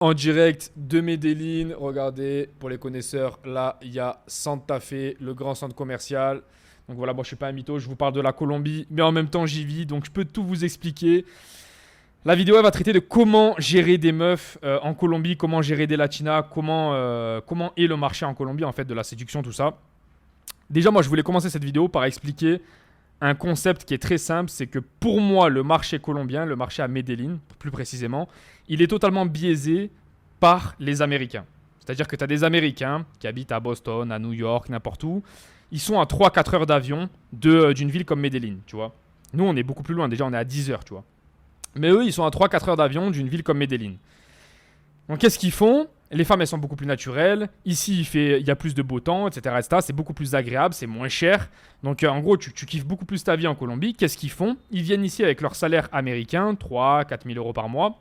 En direct de Medellín, regardez, pour les connaisseurs, là, il y a Santa Fe, le grand centre commercial. Donc voilà, moi je suis pas un mytho, je vous parle de la Colombie, mais en même temps j'y vis, donc je peux tout vous expliquer. La vidéo elle va traiter de comment gérer des meufs en Colombie, comment gérer des latinas, comment est le marché en Colombie en fait, de la séduction, tout ça. Déjà moi je voulais commencer cette vidéo par expliquer un concept qui est très simple, c'est que pour moi, le marché colombien, le marché à Medellín, plus précisément, il est totalement biaisé par les Américains. C'est-à-dire que tu as des Américains qui habitent à Boston, à New York, n'importe où. Ils sont à 3-4 heures d'avion d'une ville comme Medellín, tu vois. Nous, on est beaucoup plus loin. Déjà, on est à 10 heures, tu vois. Mais eux, ils sont à 3-4 heures d'avion d'une ville comme Medellín. Donc, qu'est-ce qu'ils font? Les femmes, elles sont beaucoup plus naturelles. Ici, il y a plus de beau temps, etc., etc. C'est beaucoup plus agréable, c'est moins cher. Donc, en gros, tu kiffes beaucoup plus ta vie en Colombie. Qu'est-ce qu'ils font? Ils viennent ici avec leur salaire américain, 3-4 000 euros par mois.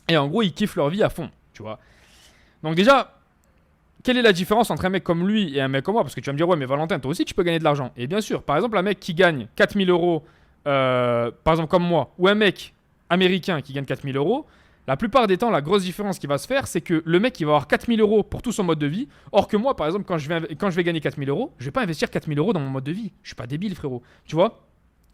Et en gros, ils kiffent leur vie à fond, tu vois. Donc, déjà, quelle est la différence entre un mec comme lui et un mec comme moi? Parce que tu vas me dire, ouais, mais Valentin, toi aussi, tu peux gagner de l'argent. Et bien sûr, par exemple, un mec qui gagne 4 000 euros, par exemple, comme moi, ou un mec américain qui gagne 4 000 euros. La plupart des temps, la grosse différence qui va se faire, c'est que le mec, il va avoir 4 000 euros pour tout son mode de vie. Or que moi, par exemple, quand je vais gagner 4 000 euros, je vais pas investir 4 000 euros dans mon mode de vie. Je suis pas débile, frérot. Tu vois?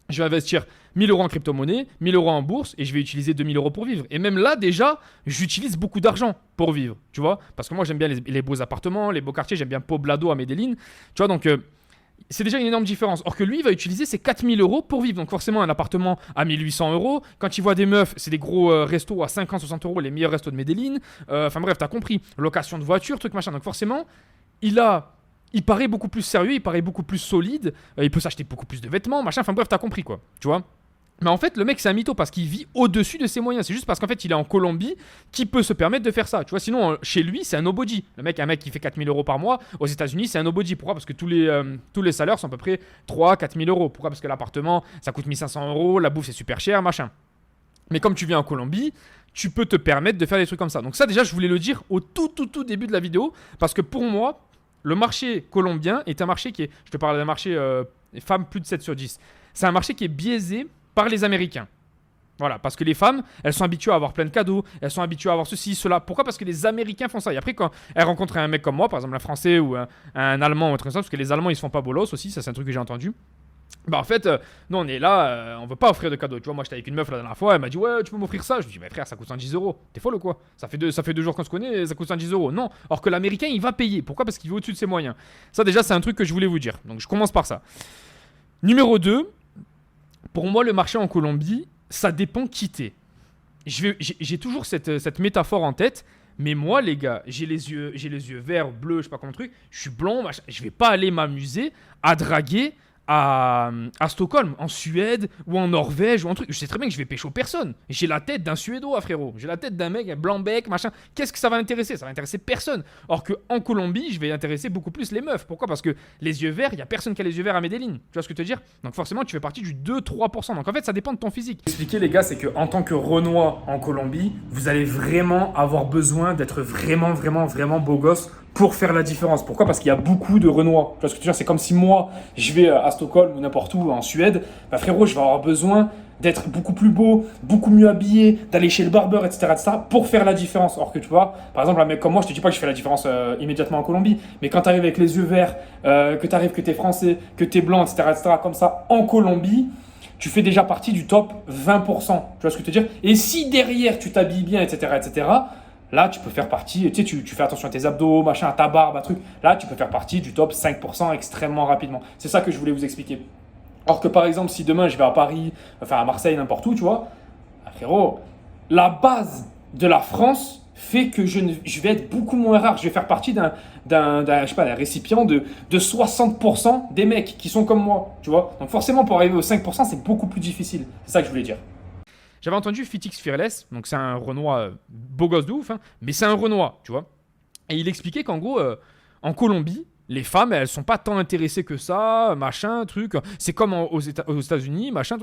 Je vais investir 1 000 euros en crypto-monnaie, 1 000 euros en bourse et je vais utiliser 2 000 euros pour vivre. Et même là, déjà, j'utilise beaucoup d'argent pour vivre. Tu vois? Parce que moi, j'aime bien les beaux appartements, les beaux quartiers. J'aime bien Poblado à Medellín. Tu vois? Donc, c'est déjà une énorme différence. Or que lui, il va utiliser ses 4 000 euros pour vivre. Donc forcément, un appartement à 1 800 euros. Quand il voit des meufs, c'est des gros restos à 50-60 euros, les meilleurs restos de Medellín. Enfin bref, t'as compris. Location de voiture, truc machin. Donc forcément, il paraît beaucoup plus sérieux, il paraît beaucoup plus solide. Il peut s'acheter beaucoup plus de vêtements, machin. Enfin bref, t'as compris quoi. Tu vois? Mais en fait, le mec, c'est un mytho parce qu'il vit au-dessus de ses moyens. C'est juste parce qu'en fait, il est en Colombie qui peut se permettre de faire ça. Tu vois, sinon, chez lui, c'est un nobody. Un mec qui fait 4 000 euros par mois, aux États-Unis, c'est un nobody. Pourquoi? Parce que tous les salaires sont à peu près 3-4 000 euros. Pourquoi? Parce que l'appartement, ça coûte 1 500 euros, la bouffe, c'est super cher, machin. Mais comme tu vis en Colombie, tu peux te permettre de faire des trucs comme ça. Donc, ça, déjà, je voulais le dire au tout début de la vidéo parce que pour moi, le marché colombien est un marché qui est. Je te parle d'un marché femmes plus de 7 sur 10. C'est un marché qui est biaisé par les Américains. Voilà, parce que les femmes, elles sont habituées à avoir plein de cadeaux, elles sont habituées à avoir ceci, cela. Pourquoi? Parce que les Américains font ça. Et après, quand elles rencontrent un mec comme moi, par exemple un Français ou un Allemand ou un truc comme ça, parce que les Allemands, ils se font pas bolos aussi, ça c'est un truc que j'ai entendu. Bah en fait, nous on est là, on veut pas offrir de cadeaux. Tu vois, moi j'étais avec une meuf la dernière fois, elle m'a dit ouais, tu peux m'offrir ça. Je lui dis, mais frère, ça coûte 110 euros. T'es folle ou quoi? Ça fait 2 jours qu'on se connaît, ça coûte 110 euros. Non, alors que l'Américain il va payer. Pourquoi? Parce qu'il vit au-dessus de ses moyens. Ça déjà, c'est un truc que je voulais vous dire. Donc je commence par ça. Numéro 2, pour moi, le marché en Colombie, ça dépend qui t'es. J'ai toujours cette métaphore en tête. Mais moi, les gars, j'ai les yeux verts, bleus, je sais pas comment truc. Je suis blanc, machin. Je vais pas aller m'amuser à draguer à Stockholm, en Suède ou en Norvège ou un truc. Je sais très bien que je vais pécho personne. J'ai la tête d'un Suédois, frérot. J'ai la tête d'un mec, un blanc-bec, machin. Qu'est-ce que ça va intéresser? Ça va intéresser personne. Or qu'en Colombie, je vais intéresser beaucoup plus les meufs. Pourquoi? Parce que les yeux verts, il y a personne qui a les yeux verts à Medellín. Tu vois ce que je veux te dire? Donc forcément, tu fais partie du 2-3%. Donc en fait, ça dépend de ton physique. Expliquer, les gars, c'est qu'en tant que Renois en Colombie, vous allez vraiment avoir besoin d'être vraiment beau gosse pour faire la différence. Pourquoi? Parce qu'il y a beaucoup de Renois. Tu vois ce que je veux dire? C'est comme si moi, je vais à Stockholm ou n'importe où en Suède, bah frérot, je vais avoir besoin d'être beaucoup plus beau, beaucoup mieux habillé, d'aller chez le barbeur, etc., pour faire la différence. Or que tu vois, par exemple, un mec comme moi, je te dis pas que je fais la différence immédiatement en Colombie, mais quand tu arrives avec les yeux verts, que tu arrives, que tu es français, que tu es blanc, etc., comme ça, en Colombie, tu fais déjà partie du top 20%. Tu vois ce que je veux te dire? Et si derrière, tu t'habilles bien, etc., là, tu peux faire partie, tu sais, tu fais attention à tes abdos, machin, à ta barbe, un truc. Là, tu peux faire partie du top 5% extrêmement rapidement. C'est ça que je voulais vous expliquer. Or que par exemple, si demain je vais à Paris, enfin à Marseille, n'importe où, tu vois, ah, frérot, la base de la France fait que je vais être beaucoup moins rare. Je vais faire partie je sais pas, d'un récipient de 60% des mecs qui sont comme moi, tu vois. Donc forcément, pour arriver aux 5%, c'est beaucoup plus difficile. C'est ça que je voulais dire. J'avais entendu Fitix Fearless, donc c'est un Renoir beau gosse de ouf, hein, mais c'est un Renoir, tu vois. Et il expliquait qu'en gros, en Colombie, les femmes, elles sont pas tant intéressées que ça, machin, truc. C'est comme aux États-Unis, machin.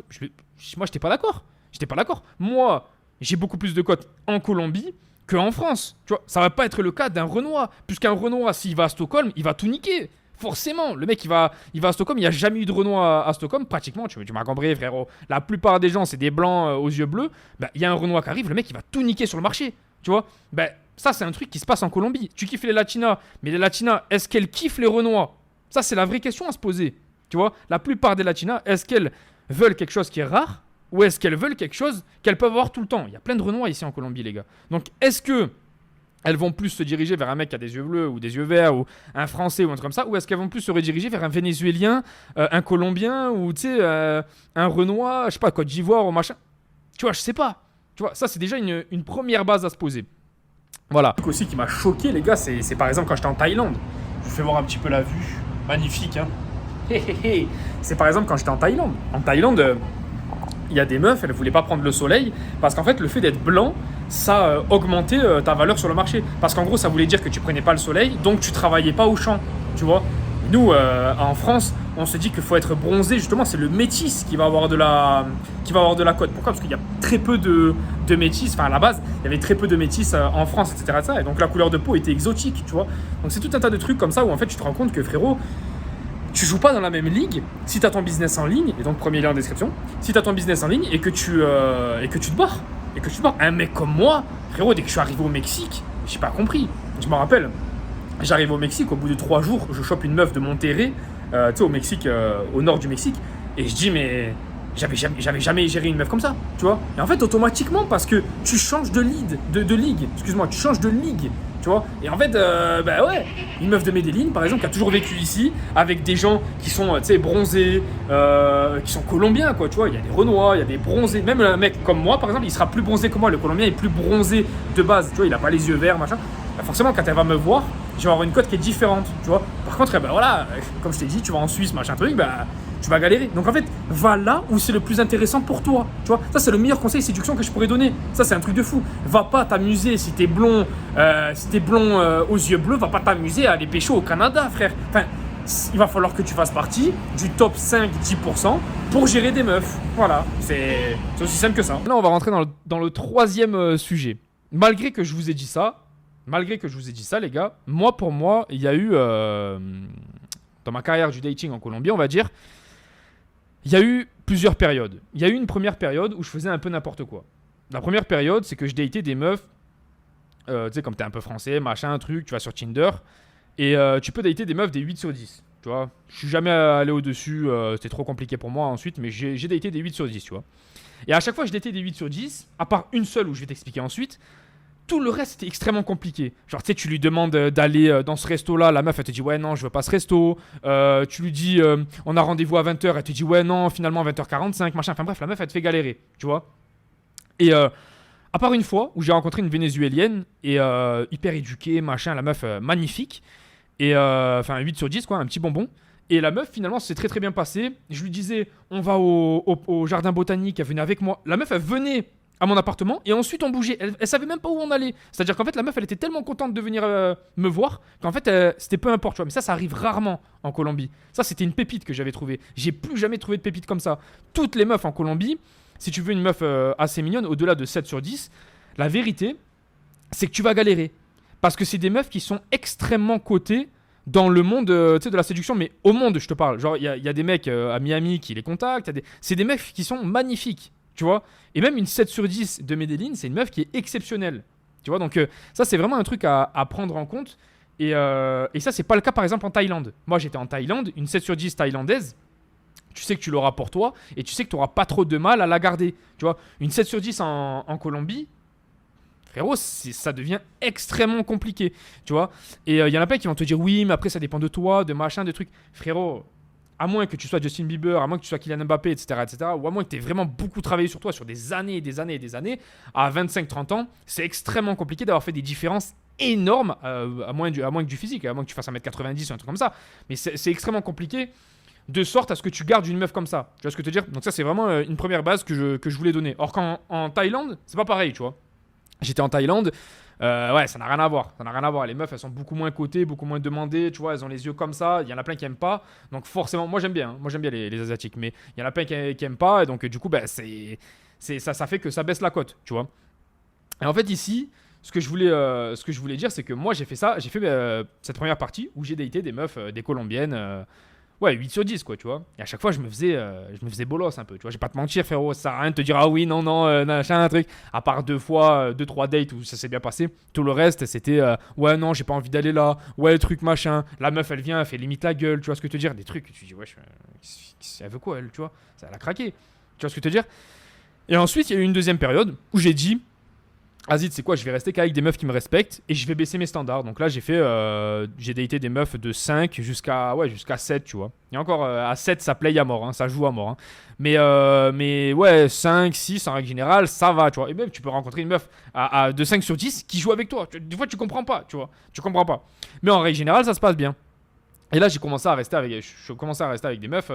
Moi, j'étais pas d'accord. J'étais pas d'accord. Moi, j'ai beaucoup plus de cotes en Colombie qu'en France. Tu vois, ça va pas être le cas d'un Renoir. Puisqu'un Renoir, s'il va à Stockholm, il va tout niquer. Forcément, le mec il va à Stockholm, il n'y a jamais eu de Renoir à Stockholm, pratiquement, tu m'as compris frérot. La plupart des gens c'est des blancs aux yeux bleus, bah, il y a un Renoir qui arrive, le mec il va tout niquer sur le marché, tu vois. Bah, Ça, c'est un truc qui se passe en Colombie. Tu kiffes les latinas, mais les latinas, est-ce qu'elles kiffent les renois? Ça, c'est la vraie question à se poser. Tu vois, la plupart des latinas, est-ce qu'elles veulent quelque chose qui est rare ou est-ce qu'elles veulent quelque chose qu'elles peuvent avoir tout le temps? Il y a plein de renois ici en Colombie, les gars. Donc, est-ce que elles vont plus se diriger vers un mec qui a des yeux bleus ou des yeux verts ou un Français ou un truc comme ça, ou est-ce qu'elles vont plus se rediriger vers un Vénézuélien, un Colombien ou tu sais un Renoir, je sais pas, Côte d'Ivoire ou machin? Tu vois, je sais pas. Tu vois, ça c'est déjà une première base à se poser. Voilà. Un truc aussi qui m'a choqué, les gars, c'est par exemple quand j'étais en Thaïlande. Je vous fais voir un petit peu la vue. Magnifique, hein. C'est par exemple quand j'étais en Thaïlande. En Thaïlande, il y a des meufs, elles ne voulaient pas prendre le soleil parce qu'en fait, le fait d'être blanc, ça augmentait ta valeur sur le marché. Parce qu'en gros, ça voulait dire que tu prenais pas le soleil, donc tu travaillais pas au champ, tu vois. Nous, en France, on se dit qu'il faut être bronzé. Justement, c'est le métis qui va avoir de la cote. Pourquoi? Parce qu'il y a très peu de métis. Enfin, à la base, il y avait très peu de métis en France, etc. Et donc, la couleur de peau était exotique, tu vois. Donc, c'est tout un tas de trucs comme ça où en fait, tu te rends compte que frérot, tu joues pas dans la même ligue si tu as ton business en ligne, et donc premier lien en description, si tu as ton business en ligne et que tu te barres. Un mec comme moi, frérot, dès que je suis arrivé au Mexique, j'ai pas compris. Je me rappelle, j'arrive au Mexique, au bout de 3 jours, je chope une meuf de Monterrey, tu sais, au Mexique, au nord du Mexique, et je dis, mais j'avais jamais géré une meuf comme ça, tu vois. Et en fait, automatiquement, parce que tu changes de ligue, excuse-moi, tu changes de ligue, tu vois. Et en fait, bah ouais, une meuf de Medellín, par exemple, qui a toujours vécu ici, avec des gens qui sont, tu sais, bronzés, qui sont colombiens, quoi, tu vois. Il y a des Renois, il y a des bronzés. Même un mec comme moi, par exemple, il sera plus bronzé que moi. Le Colombien est plus bronzé de base, tu vois. Il a pas les yeux verts, machin. Bah forcément, quand elle va me voir, je vais avoir une cote qui est différente, tu vois. Par contre, bah voilà, comme je t'ai dit, tu vas en Suisse, machin truc, bah tu vas galérer. Donc en fait, va là où c'est le plus intéressant pour toi. Tu vois, ça c'est le meilleur conseil séduction que je pourrais donner. Ça c'est un truc de fou. Va pas t'amuser si t'es blond, aux yeux bleus, va pas t'amuser à aller pécho au Canada, frère. Enfin, il va falloir que tu fasses partie du top 5-10% pour gérer des meufs. Voilà, c'est aussi simple que ça. Là, on va rentrer dans le troisième sujet. Malgré que je vous ai dit ça, les gars, pour moi, il y a eu, dans ma carrière du dating en Colombie, on va dire, il y a eu plusieurs périodes. Il y a eu une première période où je faisais un peu n'importe quoi. La première période, c'est que je datais des meufs, tu sais, comme t'es un peu français, machin, un truc, tu vas sur Tinder, et tu peux dater des meufs des 8 sur 10, tu vois. Je suis jamais allé au-dessus, c'était trop compliqué pour moi ensuite, mais j'ai daté des 8 sur 10, tu vois. Et à chaque fois, je datais des 8 sur 10, à part une seule où je vais t'expliquer ensuite. Tout le reste, c'était extrêmement compliqué. Genre, tu sais, tu lui demandes d'aller dans ce resto-là. La meuf, elle te dit, ouais, non, je veux pas ce resto. Tu lui dis, on a rendez-vous à 20h. Elle te dit, ouais, non, finalement, 20h45, machin. Enfin bref, la meuf, elle te fait galérer, tu vois. Et à part une fois où j'ai rencontré une Vénézuélienne et hyper éduquée, machin, la meuf magnifique. Et enfin, 8 sur 10, quoi, un petit bonbon. Et la meuf, finalement, c'est très très bien passé. Je lui disais, on va au jardin botanique. Elle venait avec moi. La meuf, elle venait à mon appartement et ensuite on bougeait. Elle savait même pas où on allait. C'est-à-dire qu'en fait la meuf elle était tellement contente de venir me voir qu'en fait c'était peu importe, tu vois. Mais ça arrive rarement en Colombie. Ça c'était une pépite que j'avais trouvée. J'ai plus jamais trouvé de pépite comme ça. Toutes les meufs en Colombie, si tu veux une meuf assez mignonne, au-delà de 7 sur 10, la vérité c'est que tu vas galérer. Parce que c'est des meufs qui sont extrêmement cotées dans le monde de la séduction, mais au monde je te parle. Genre il y a des mecs à Miami qui les contactent, c'est des meufs qui sont magnifiques. Tu vois. Et même une 7 sur 10 de Medellín, c'est une meuf qui est exceptionnelle. Tu vois, donc ça, c'est vraiment un truc à prendre en compte. Et ça, c'est pas le cas, par exemple, en Thaïlande. Moi, j'étais en Thaïlande, une 7 sur 10 thaïlandaise, tu sais que tu l'auras pour toi et tu sais que tu n'auras pas trop de mal à la garder. Tu vois, une 7 sur 10 en Colombie, frérot, ça devient extrêmement compliqué. Tu vois. Et il y en a plein qui vont te dire, oui, mais après, ça dépend de toi, de machin, de trucs. Frérot, à moins que tu sois Justin Bieber, à moins que tu sois Kylian Mbappé, etc., ou à moins que tu aies vraiment beaucoup travaillé sur toi sur des années et des années et des années, à 25-30 ans, c'est extrêmement compliqué d'avoir fait des différences énormes, à moins que du physique, à moins que tu fasses 1m90 ou un truc comme ça. Mais c'est extrêmement compliqué de sorte à ce que tu gardes une meuf comme ça. Tu vois ce que je veux te dire? Donc ça, c'est vraiment une première base que je voulais donner. Or qu'en Thaïlande, c'est pas pareil, tu vois. J'étais en Thaïlande, ouais, ça n'a rien à voir. Ça n'a rien à voir. Les meufs, elles sont beaucoup moins cotées, beaucoup moins demandées. Tu vois, elles ont les yeux comme ça. Il y en a plein qui aiment pas. Donc forcément, moi j'aime bien. Hein. Moi j'aime bien les asiatiques, mais il y en a plein qui aiment pas. Et donc du coup, bah, ça fait que ça baisse la cote, tu vois. Et en fait ici, ce que je voulais dire, c'est que moi j'ai fait ça. J'ai fait cette première partie où j'ai daté des meufs, des Colombiennes. Ouais, 8 sur 10, quoi, tu vois. Et à chaque fois, je me faisais bolos un peu, tu vois. Je vais pas te mentir, frérot, ça sert à rien de te dire, ah oui, non, non, machin, un truc. À part 2 fois, 2-3 dates où ça s'est bien passé. Tout le reste, c'était, ouais, non, j'ai pas envie d'aller là. Ouais, truc, machin. La meuf, elle vient, elle fait limite la gueule, tu vois ce que je veux te dire. Des trucs, tu dis, ouais, elle veut quoi, elle, tu vois. Ça, elle a craqué. Tu vois ce que je veux te dire. Et ensuite, il y a eu une deuxième période où j'ai dit, vas-y, tu sais quoi, je vais rester qu'avec des meufs qui me respectent et je vais baisser mes standards. Donc là, j'ai daté des meufs de 5 jusqu'à 7, tu vois. Et encore, à 7, ça play à mort, hein, ça joue à mort. Hein. Mais ouais, 5, 6 en règle générale, ça va, tu vois. Et même, tu peux rencontrer une meuf de 5 sur 10 qui joue avec toi. Des fois, tu comprends pas, tu vois. Tu comprends pas. Mais en règle générale, ça se passe bien. Et là, j'ai commencé à rester avec, je commençais à rester avec des meufs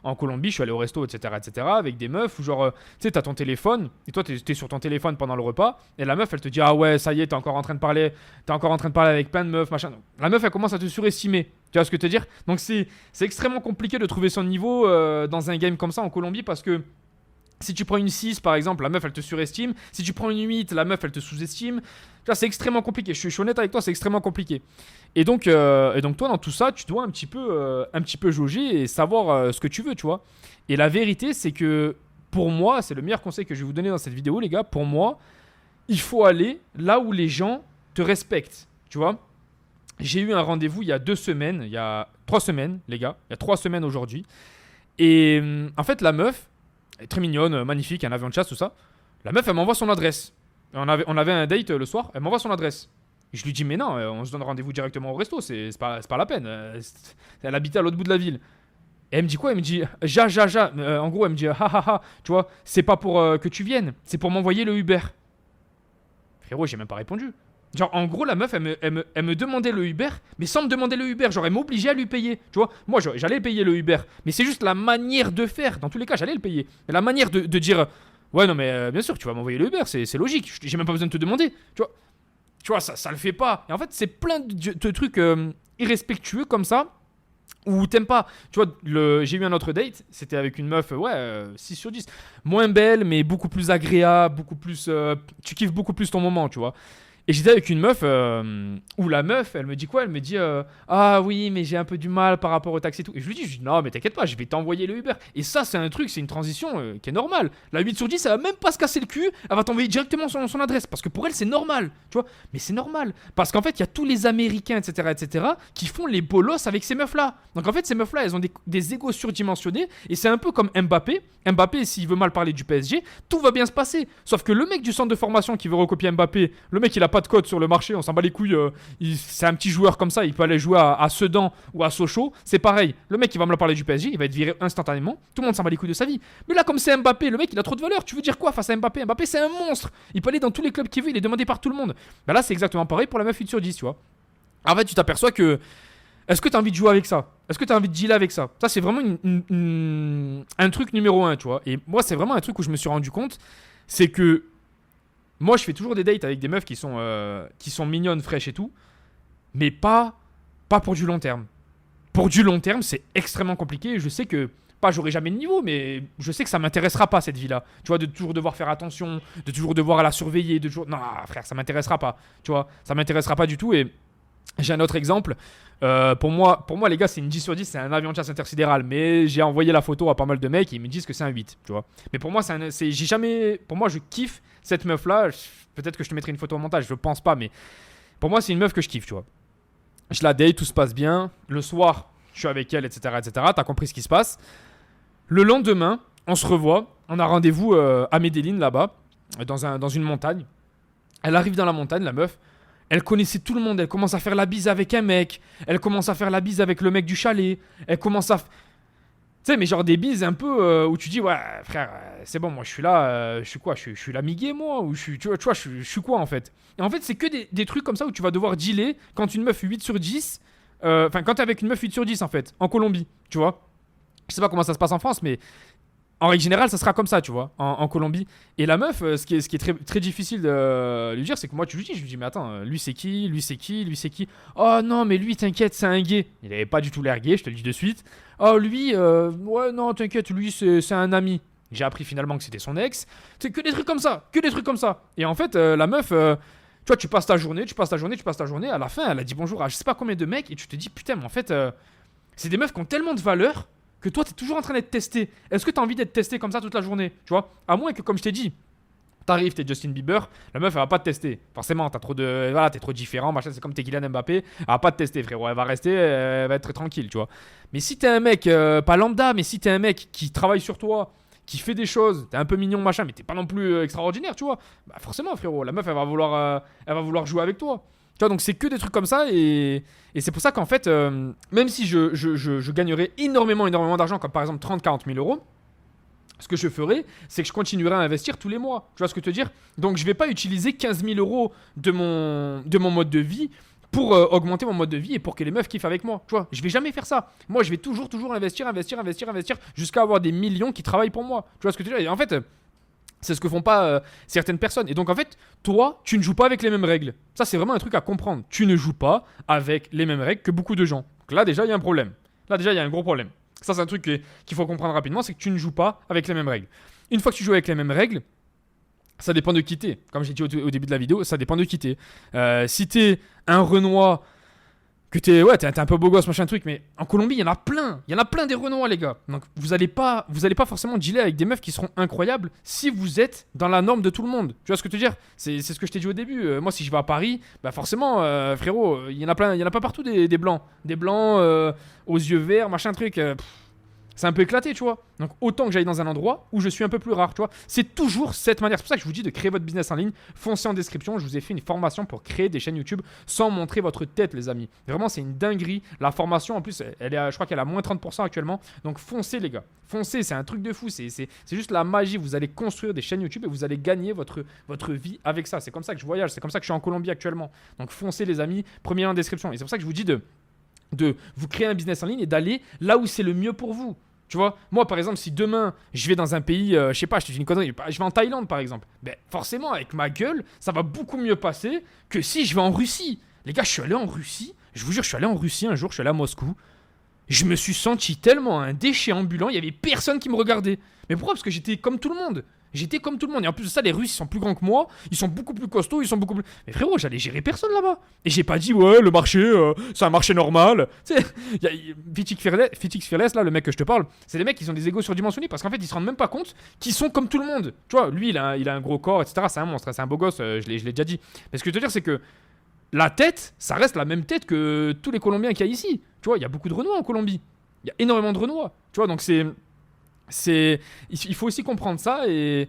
en Colombie. Je suis allé au resto, etc., avec des meufs où genre, tu sais, t'as ton téléphone et toi, t'es sur ton téléphone pendant le repas et la meuf, elle te dit, ah ouais, ça y est, t'es encore en train de parler avec plein de meufs, machin. Donc, la meuf, elle commence à te surestimer. Tu vois ce que je veux te dire? Donc c'est extrêmement compliqué de trouver son niveau dans un game comme ça en Colombie parce que si tu prends une 6 par exemple, la meuf elle te surestime. Si tu prends une 8, la meuf elle te sous-estime. Tu vois, c'est extrêmement compliqué. Je suis honnête avec toi, c'est extrêmement compliqué. Et donc toi dans tout ça, tu dois un petit peu jauger et savoir ce que tu veux, tu vois. Et la vérité, c'est que pour moi, c'est le meilleur conseil que je vais vous donner dans cette vidéo, les gars. Pour moi, il faut aller là où les gens te respectent, tu vois. J'ai eu un rendez-vous il y a 2 semaines, il y a 3 semaines, les gars. Il y a 3 semaines aujourd'hui. Et en fait, la meuf, elle est très mignonne, magnifique, un avion de chasse, tout ça. La meuf, elle m'envoie son adresse. On avait un date le soir, elle m'envoie son adresse. Et je lui dis, mais non, on se donne rendez-vous directement au resto, c'est pas la peine. Elle habitait à l'autre bout de la ville. Et elle me dit quoi? Elle me dit, ja. En gros, elle me dit, ha ha ha, tu vois, c'est pas pour que tu viennes, c'est pour m'envoyer le Uber. Frérot, j'ai même pas répondu. Genre, en gros, la meuf, elle me demandait le Uber, mais sans me demander le Uber. Genre, elle m'obligeait à lui payer. Tu vois, moi, j'allais payer le Uber. Mais c'est juste la manière de faire. Dans tous les cas, j'allais le payer. Mais la manière de dire, ouais, non, mais bien sûr, tu vas m'envoyer le Uber, c'est logique. J'ai même pas besoin de te demander. Tu vois ça le fait pas. Et en fait, c'est plein de trucs irrespectueux comme ça. Ou t'aimes pas. Tu vois, j'ai eu un autre date, c'était avec une meuf, ouais, 6 sur 10. Moins belle, mais beaucoup plus agréable, beaucoup plus. Tu kiffes beaucoup plus ton moment, tu vois. Et j'étais avec une meuf où la meuf, elle me dit quoi? Elle me dit ah oui, mais j'ai un peu du mal par rapport au taxi et tout. Et je lui dis non, mais t'inquiète pas, je vais t'envoyer le Uber. Et ça, c'est un truc, c'est une transition qui est normale. La 8 sur 10, elle va même pas se casser le cul, elle va t'envoyer directement son adresse. Parce que pour elle, c'est normal, tu vois. Mais c'est normal. Parce qu'en fait, il y a tous les Américains, etc., qui font les bolos avec ces meufs-là. Donc en fait, ces meufs-là, elles ont des égos surdimensionnés. Et c'est un peu comme Mbappé. Mbappé, s'il veut mal parler du PSG, tout va bien se passer. Sauf que le mec du centre de formation qui veut recopier Mbappé, le mec, il a pas de code sur le marché, on s'en bat les couilles. C'est un petit joueur comme ça, il peut aller jouer à Sedan ou à Sochaux. C'est pareil. Le mec, il va me parler du PSG, il va être viré instantanément. Tout le monde s'en bat les couilles de sa vie. Mais là, comme c'est Mbappé, le mec, il a trop de valeur. Tu veux dire quoi face à Mbappé? Mbappé, c'est un monstre. Il peut aller dans tous les clubs qu'il veut, il est demandé par tout le monde. Bah là, c'est exactement pareil pour la meuf 8 sur 10, tu vois. En fait, tu t'aperçois que. Est-ce que tu as envie de jouer avec ça? Est-ce que tu as envie de dealer avec ça? Ça, c'est vraiment un truc numéro 1, tu vois. Et moi, c'est vraiment un truc où je me suis rendu compte. C'est que moi, je fais toujours des dates avec des meufs qui sont mignonnes, fraîches et tout. Mais pas pour du long terme. Pour du long terme, c'est extrêmement compliqué. Je sais que, pas j'aurai jamais le niveau, mais je sais que ça m'intéressera pas cette vie-là. Tu vois, de toujours devoir faire attention, de toujours devoir la surveiller, de toujours. Non, frère, ça m'intéressera pas. Tu vois, ça m'intéressera pas du tout. Et j'ai un autre exemple. Pour moi, les gars, c'est une 10 sur 10, c'est un avion de chasse intersidéral. Mais j'ai envoyé la photo à pas mal de mecs et ils me disent que c'est un 8, tu vois. Mais pour moi, j'ai jamais. Pour moi, je kiffe cette meuf-là. Peut-être que je te mettrai une photo au montage, je pense pas, mais pour moi, c'est une meuf que je kiffe, tu vois. Je la date, tout se passe bien. Le soir, je suis avec elle, etc., etc. T'as compris ce qui se passe. Le lendemain, on se revoit. On a rendez-vous à Medellín, là-bas, dans une montagne. Elle arrive dans la montagne, la meuf. Elle connaissait tout le monde, elle commence à faire la bise avec un mec, elle commence à faire la bise avec le mec du chalet, elle commence à... Tu sais, mais genre des bises un peu où tu dis, ouais, frère, c'est bon, moi je suis là, je suis quoi, je suis l'amigué, moi, ou tu vois, je suis quoi en fait? Et en fait, c'est que des trucs comme ça où tu vas devoir dealer quand une meuf 8 sur 10, enfin, quand t'es avec une meuf 8 sur 10 en fait, en Colombie, tu vois. Je sais pas comment ça se passe en France, mais en règle générale, ça sera comme ça, tu vois, en Colombie. Et la meuf, ce qui est très, très difficile de lui dire, c'est que moi, je lui dis, mais attends, lui c'est qui? Lui c'est qui? Lui c'est qui? Oh non, mais lui, t'inquiète, c'est un gay. Il avait pas du tout l'air gay, je te le dis de suite. Oh lui, ouais, non, t'inquiète, lui c'est un ami. J'ai appris finalement que c'était son ex. C'est que des trucs comme ça, que des trucs comme ça. Et en fait, la meuf, tu vois, tu passes ta journée. À la fin, elle a dit bonjour à je sais pas combien de mecs. Et tu te dis, putain, mais en fait. C'est des meufs qui ont tellement de valeur que toi, t'es toujours en train d'être testé. Est-ce que t'as envie d'être testé comme ça toute la journée? Tu vois? À moins que, comme je t'ai dit, t'arrives, t'es Justin Bieber, la meuf elle va pas te tester. Forcément, t'es trop différent, machin, c'est comme t'es Kylian Mbappé, elle va pas te tester, frérot. Elle va rester, elle va être tranquille, tu vois. Mais si t'es un mec, pas lambda, mais si t'es un mec qui travaille sur toi, qui fait des choses, t'es un peu mignon, machin, mais t'es pas non plus extraordinaire, tu vois. Bah forcément, frérot, la meuf elle va vouloir jouer avec toi. Tu vois, donc c'est que des trucs comme ça et c'est pour ça qu'en fait, même si je gagnerais énormément d'argent, comme par exemple 30-40 000 euros, ce que je ferai, c'est que je continuerai à investir tous les mois. Tu vois ce que je veux te dire? Donc je vais pas utiliser 15 000 euros de mon mode de vie pour augmenter mon mode de vie et pour que les meufs kiffent avec moi. Tu vois, je vais jamais faire ça. Moi, je vais toujours investir jusqu'à avoir des millions qui travaillent pour moi. Tu vois ce que je veux dire? Et en fait, c'est ce que font pas certaines personnes. Et donc en fait, toi, tu ne joues pas avec les mêmes règles. Ça, c'est vraiment un truc à comprendre. Tu ne joues pas avec les mêmes règles que beaucoup de gens. Donc là, déjà, il y a un problème. Là, déjà, il y a un gros problème. Ça, c'est un truc qu'il faut comprendre rapidement, c'est que tu ne joues pas avec les mêmes règles. Une fois que tu joues avec les mêmes règles, ça dépend de qui t'es. Comme j'ai dit au début de la vidéo, ça dépend de qui t'es. Si t'es un Renoir, que t'es un peu beau gosse, machin truc, mais en Colombie, il y en a plein. Il y en a plein des Renois, les gars. Donc, vous allez pas forcément dealer avec des meufs qui seront incroyables si vous êtes dans la norme de tout le monde. Tu vois ce que je veux dire? C'est ce que je t'ai dit au début. Moi, si je vais à Paris, bah forcément, frérot, il y en a plein, il y en a pas partout des blancs. Des blancs aux yeux verts, machin truc. C'est un peu éclaté, tu vois. Donc autant que j'aille dans un endroit où je suis un peu plus rare, tu vois. C'est toujours cette manière. C'est pour ça que je vous dis de créer votre business en ligne. Foncez en description. Je vous ai fait une formation pour créer des chaînes YouTube sans montrer votre tête, les amis. Vraiment, c'est une dinguerie. La formation, en plus, je crois qu'elle a moins 30% actuellement. Donc foncez, les gars. Foncez, c'est un truc de fou. C'est juste la magie. Vous allez construire des chaînes YouTube et vous allez gagner votre vie avec ça. C'est comme ça que je voyage. C'est comme ça que je suis en Colombie actuellement. Donc foncez, les amis. Premier lien en description. Et c'est pour ça que je vous dis de vous créer un business en ligne et d'aller là où c'est le mieux pour vous. Tu vois, moi par exemple, si demain je vais dans un pays, je sais pas, je te dis une connerie, je vais en Thaïlande par exemple, ben forcément avec ma gueule, ça va beaucoup mieux passer que si je vais en Russie. Les gars, je suis allé en Russie, je vous jure, je suis allé en Russie un jour, je suis allé à Moscou. Je me suis senti tellement un déchet ambulant, il y avait personne qui me regardait. Mais pourquoi? Parce que j'étais comme tout le monde. J'étais comme tout le monde. Et en plus de ça, les Russes, ils sont plus grands que moi. Ils sont beaucoup plus costauds. Ils sont beaucoup plus. Mais frérot, j'allais gérer personne là-bas. Et j'ai pas dit, ouais, le marché, c'est un marché normal. Tu sais, Fitix Fearless, là, le mec que je te parle, c'est des mecs qui ont des égos surdimensionnés parce qu'en fait, ils se rendent même pas compte qu'ils sont comme tout le monde. Tu vois, lui, il a un gros corps, etc. C'est un monstre, c'est un beau gosse. Je l'ai déjà dit. Mais ce que je veux te dire, c'est que la tête, ça reste la même tête que tous les Colombiens qu'il y a ici. Tu vois, il y a beaucoup de Renois en Colombie. Il y a énormément de Renois. Tu vois, donc il faut aussi comprendre ça et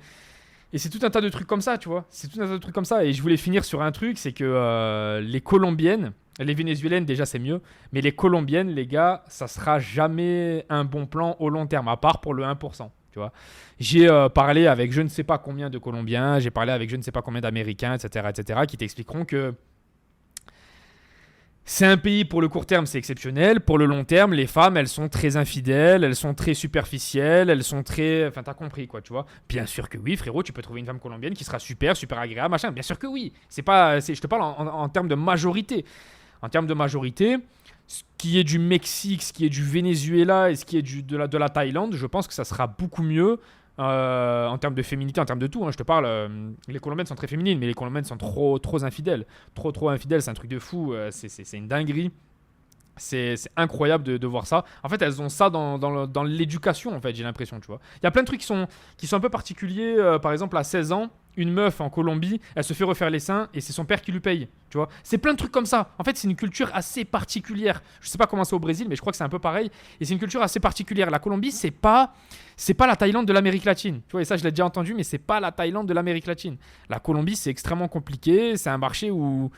c'est tout un tas de trucs comme ça, tu vois. C'est tout un tas de trucs comme ça. Et je voulais finir sur un truc, c'est que les Colombiennes, les Vénézuéliennes déjà c'est mieux, mais les Colombiennes, les gars, ça sera jamais un bon plan au long terme, à part pour le 1%. Tu vois. J'ai parlé avec je ne sais pas combien de Colombiens, j'ai parlé avec je ne sais pas combien d'Américains, etc., qui t'expliqueront que c'est un pays pour le court terme, c'est exceptionnel. Pour le long terme, les femmes, elles sont très infidèles, elles sont très superficielles, elles sont très... Enfin, t'as compris, quoi, tu vois. Bien sûr que oui, frérot, tu peux trouver une femme colombienne qui sera super, super agréable, machin. Bien sûr que oui. Je te parle en termes de majorité. En termes de majorité, ce qui est du Mexique, ce qui est du Venezuela et ce qui est de la Thaïlande, je pense que ça sera beaucoup mieux en termes de féminité, en termes de tout. Hein. Je te parle, les Colombiennes sont très féminines, mais les Colombiennes sont trop infidèles. Trop infidèles, c'est un truc de fou. C'est une dinguerie. C'est incroyable de voir ça. En fait, elles ont ça dans l'éducation, en fait, j'ai l'impression, tu vois. Il y a plein de trucs qui sont un peu particuliers. Par exemple, à 16 ans, une meuf en Colombie, elle se fait refaire les seins et c'est son père qui lui paye, tu vois. C'est plein de trucs comme ça. En fait, c'est une culture assez particulière. Je sais pas comment c'est au Brésil, mais je crois que c'est un peu pareil. Et c'est une culture assez particulière. La Colombie, c'est pas la Thaïlande de l'Amérique latine. Tu vois, et ça, je l'ai déjà entendu, mais c'est pas la Thaïlande de l'Amérique latine. La Colombie, c'est extrêmement compliqué. C'est un marché où...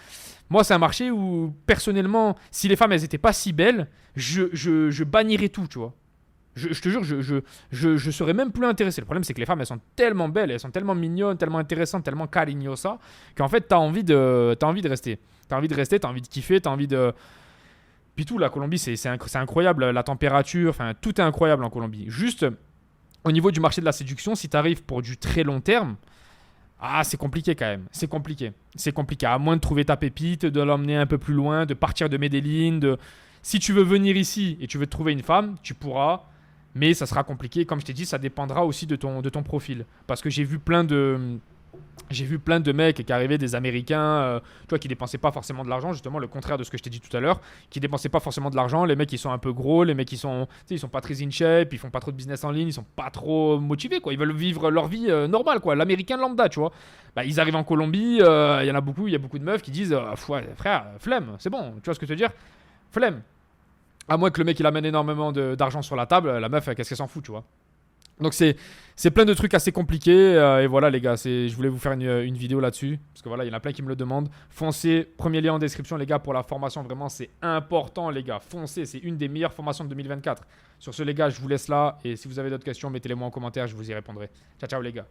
Moi, c'est un marché où, personnellement, si les femmes, elles étaient pas si belles, je bannirais tout, tu vois. Je te jure, je serais même plus intéressé. Le problème, c'est que les femmes, elles sont tellement belles, elles sont tellement mignonnes, tellement intéressantes, tellement cariñosas, qu'en fait, t'as envie de rester. T'as envie de kiffer, t'as envie de... Puis tout, la Colombie, c'est incroyable. La température, enfin, tout est incroyable en Colombie. Juste, au niveau du marché de la séduction, si t'arrives pour du très long terme... Ah, c'est compliqué quand même. C'est compliqué. À moins de trouver ta pépite, de l'emmener un peu plus loin, de partir de Medellín. Si tu veux venir ici et tu veux te trouver une femme, tu pourras. Mais ça sera compliqué. Comme je t'ai dit, ça dépendra aussi de ton profil. Parce que j'ai vu plein de J'ai vu plein de mecs qui arrivaient, des Américains, tu vois, qui dépensaient pas forcément de l'argent, justement le contraire de ce que je t'ai dit tout à l'heure, qui dépensaient pas forcément de l'argent. Les mecs, ils sont un peu gros, les mecs, ils sont pas très in shape, ils font pas trop de business en ligne, ils sont pas trop motivés, quoi. Ils veulent vivre leur vie normale, quoi. L'Américain lambda, tu vois. Bah, ils arrivent en Colombie, il y en a beaucoup, il y a beaucoup de meufs qui disent, ouais, frère, flemme, c'est bon, tu vois ce que je veux dire? Flemme. À moins que le mec il amène énormément d'argent sur la table, la meuf, qu'est-ce qu'elle s'en fout, tu vois. Donc c'est plein de trucs assez compliqués. Et voilà les gars, je voulais vous faire une vidéo là-dessus. Parce que voilà, il y en a plein qui me le demandent. Foncez, premier lien en description les gars pour la formation. Vraiment c'est important les gars. Foncez, c'est une des meilleures formations de 2024. Sur ce les gars, je vous laisse là. Et si vous avez d'autres questions, mettez-les moi en commentaire, je vous y répondrai. Ciao ciao les gars.